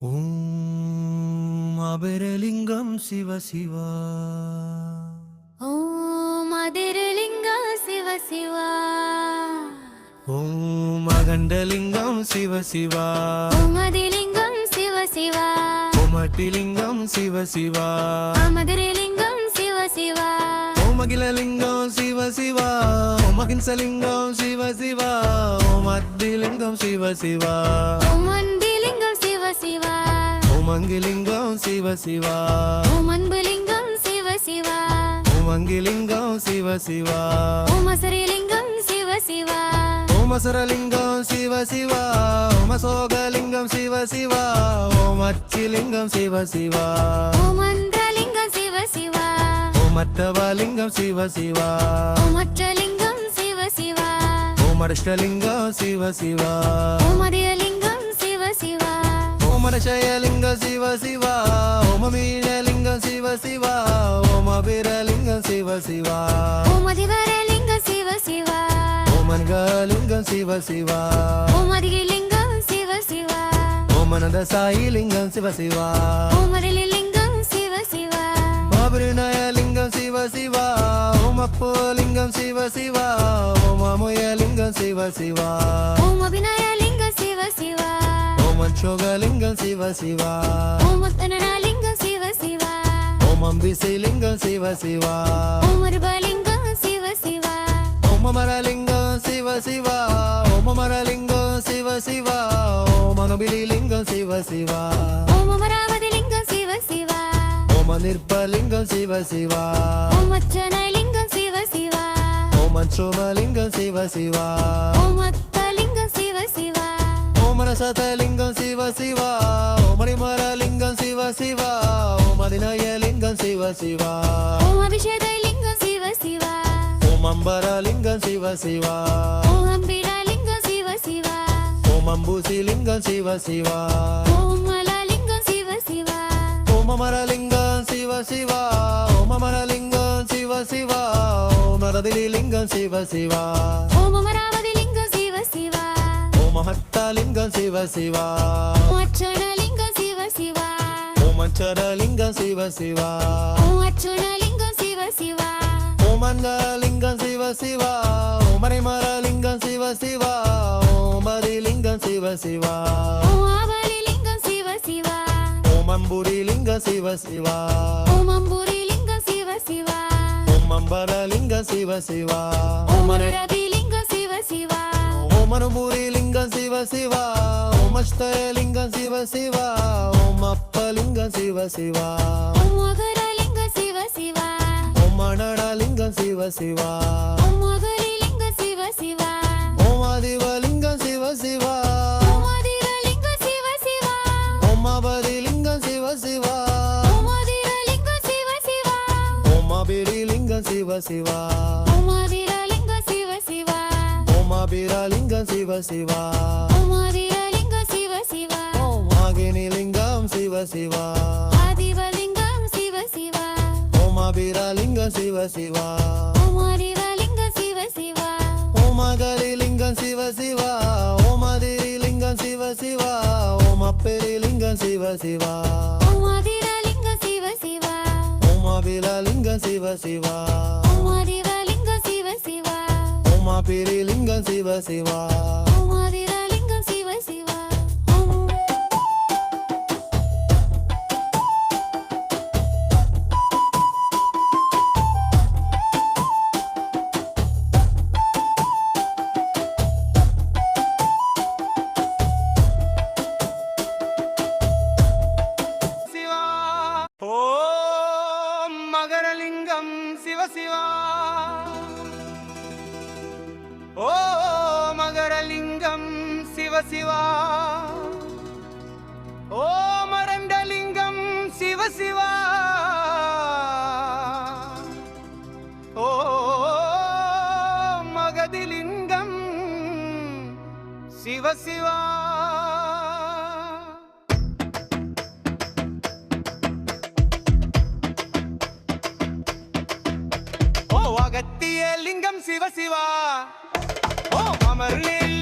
ஓம் அபரலிங்கம் சிவ சிவா. ஓம் அதிரலிங்கம் சிவ சிவா. ஓம் அகண்டலிங்கம் சிவ சிவா. ஓம் அதிலிங்கம் சிவ சிவா. ஓம் அட்டிலிங்கம் சிவ சிவா. ஓம் அதிரலிங்கம் சிவ சிவா. ஓம் அகிலலிங்கம் சிவ சிவா. ஓம் அகிம்சலிங்கம் சிவ சிவா. ஓம் அத்திலிங்கம் சிவ சிவா. ஓம் அந்திலிங்கம் சிவ சிவா. ஓம் அங்கிலிங்கம் சிவ சிவா. ஓம் அன்புலிங்கம் சிவ சிவா. ஓம் அங்கிலிங்கம் சிவ சிவா. ஓம் அசரிலிங்கம் சிவ சிவா. ஓம் அசுரலிங்கம் சிவ சிவா. ஓம் அசோகலிங்கம் சிவ சிவா. ஓம் அச்சிலிங்கம் சிவ சிவா. ஓம் அந்திரலிங்கம் சிவ சிவா. ஓம் அட்டவலிங்கம் சிவ சிவா. ஓம் அற்றலிங்கம் சிவ சிவா. ஓம் அஷ்டலிங்கம் சிவ சிவா. ஓம் அதிரலிங்கம் சிவ சிவா. ஓம் அனசயலிங்கம் சிவ சிவா. ஓம் அமீனலிங்கம் சிவ சிவா. ஓம் அபிரலிங்கம் சிவ சிவா. ஓம் அதிவரலிங்கம் சிவ சிவா. ஓம் அன்கலிங்கம் சிவ சிவா. ஓம் அதிலிங்கம் சிவ சிவா. ஓம் அனந்தசாயிலிங்கம் சிவ சிவா. ஓம் அருளிலிங்கம் சிவ சிவா. அபிநயலிங்கம் சிவ சிவா. ஓம் அப்போலிங்கம் சிவ சிவா. ஓம் அமுயலிங்கம் சிவ சிவா. ஓம் அபிநயலிங்கம் சிவ சிவா. ஓம் அசோகலிங்கம் சிவ சிவா. ஓம் அத்தனலிங்கம் சிவ சிவா. ஓம் அம்பிசிலிங்கம் சிவ சிவா. ஓம் அருபலிங்கம் சிவ சிவா. ஓம் அமரலிங்கம் சிவ சிவா. ஓம் அமரலிங்கம் சிவ சிவா. ஓம் அனுபிலிங்கம் சிவ சிவா. ஓம் அமராவதிலிங்கம் சிவ சிவா. ஓம் அநிர்பலிங்கம் சிவ சிவா. ஓம் அச்சனலிங்கம் சிவ சிவா. ஓம் அச்சோமலிங்கம் சிவ சிவா. ஓம் அத்தலிங்கம் சிவ சிவா. ஓம் அனசதலிங்கம் சிவ சிவா. ஓம் அனிமரலிங்கம் சிவ சிவா. ஓம் அதிநயலிங்கம் சிவ சிவா. ஓம் அபிஷேகலிங்கம் சிவ சிவா. ஓம் அம்பரலிங்கம் சிவ சிவா. ஓம் அம்பிராலிங்கம் சிவ சிவா. ஓம் அம்பூசிலிங்கம் சிவ சிவா. ஓம் மலாலிங்கம் சிவ சிவா. ஓம் அமரலிங்கம் சிவ சிவா. ஓம் அமரலிங்கம் சிவ சிவா. ஓம் நரதிலிங்கம் சிவ சிவா. ஓம் அமராவதிலிங்கம் சிவ சிவா. ஓம் அஹட்டலிங்கம் சிவ சிவா. ஓம் அச்சனலிங்கம் சிவ சிவா. ஓம் அச்சரலிங்கம் சிவ சிவா. ஓம் அச்சுனலிங்கம் சிவ சிவா. ஓம் அங்கலிங்கம் சிவ சிவா. ஓம் அனிமரலிங்கம் சிவ சிவா. ஓம் அதிலிங்கம் சிவ சிவா. ஓம் ஆவலிலிங்கம் சிவ சிவா. ஓம் அம்புரிலிங்கம் சிவ சிவா. ஓம் அம்புரிலிங்கம் சிவ சிவா. ஓம் அம்பரலிங்கம் சிவ சிவா. ஓம் அருரபிலிங்கம் சிவ சிவா. ஓம் அனுபூரிலிங்கம் சிவ சிவா. ஓம் அஷ்டலிங்கம் சிவ சிவா. ஓம் அப்பலிங்கம் சிவ சிவா. ஓம் அகரலிங்கம் சிவ சிவா. ஓம் அனடலிங்கம் சிவ சிவா. ஓம் அகரிலிங்கம் சிவ சிவா. ஓம் அதிவலிங்கம் சிவ சிவா. ஓம் அதிரலிங்கம் சிவ சிவா. ஓம் அபரிலிங்கம் சிவ சிவா. ஓம் அதிரலிங்கம் சிவ சிவா. ஓம் அபிரிலிங்கம் சிவ சிவா. ஓம் அதிரலிங்கம் சிவ சிவா. ஓம் அபிரலிங்கம் சிவ சிவா. ஓம் அதிரலிங்கம் சிவ சிவா. ஓம் ஆகினிலிங்கம் சிவ சிவா. ஆதிவலிங்கம் சிவ சிவா. ஓம் அபிரலிங்கம் சிவ சிவா. ஓம் அறிவலிங்கம் சிவ சிவா. ஓம் அகரிலிங்கம் சிவ சிவா. ஓம் அதிரிலிங்கம் சிவ சிவா. ஓம் அப்பெரிலிங்கம் சிவ சிவா. ஓம் அதிரலிங்கம் சிவ சிவா. ஓம் அபிரலிங்கம் சிவ சிவா. ஓம் அறிவலிங்கம் சிவ சிவா. ஓம் அபிரிலிங்கம் சிவ சிவா. ஓம் அதிரலிங்கம் சிவ சிவா. ஓம் சிவா. ஓம் மகரலிங்கம் சிவ சிவா. ஓம் மகரலிங்கம் சிவ சிவா. ஓம் அரண்டலிங்கம் சிவ சிவா. ஓம் மகதிலிங்கம் சிவ சிவா. ஓ அகத்திய லிங்கம் சிவ சிவா. ஓ அமர்லில்